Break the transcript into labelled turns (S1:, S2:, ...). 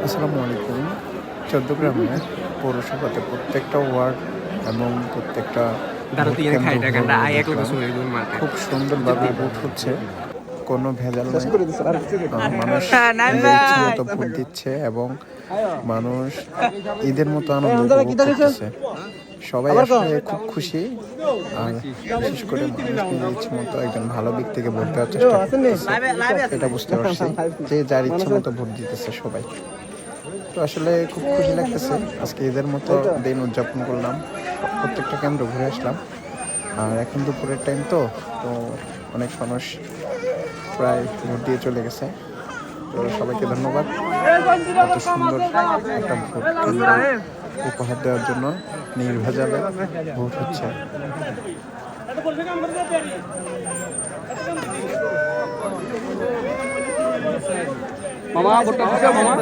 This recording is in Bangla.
S1: আসসালামু আলাইকুম। চট্টগ্রামের পৌরসভাতে প্রত্যেকটা ওয়ার্ড এবং প্রত্যেকটা ভোট কেন্দ্র ঘুরে ঘুরে দেখলাম খুব সুন্দরভাবে ভোট হচ্ছে, কোনো ভেজাল নেই। মানুষ নিজের ইচ্ছা মতো ভোট দিচ্ছে এবং মানুষ ঈদের মতো আনন্দ উপভোগ করতেছে। সবাই আসলে খুব খুশি। আর বিশেষ করে মানুষ নিজের ইচ্ছে মতো একজন ভালো ব্যক্তিকে ভোট দেওয়ার চেষ্টা করতেছে, এটা বুঝতে পারছি যে যার ইচ্ছে মতো ভোট দিতেছে সবাই। তো আসলে খুব খুশি লাগতেছে। আজকে ঈদের মতো দিন উদযাপন করলাম, প্রত্যেকটা কেন্দ্র ঘুরে আসলাম। আর এখন দুপুরের টাইম তো তো অনেক মানুষ প্রায় ভোট দিয়ে চলে গেছে। তো সবাইকে ধন্যবাদ এত সুন্দর একটা ভোট কেন্দ্র উপহার দেওয়ার জন্য। নির্ভেজালে ভোট হচ্ছে।
S2: মামা ভোটটা দিছো মামা?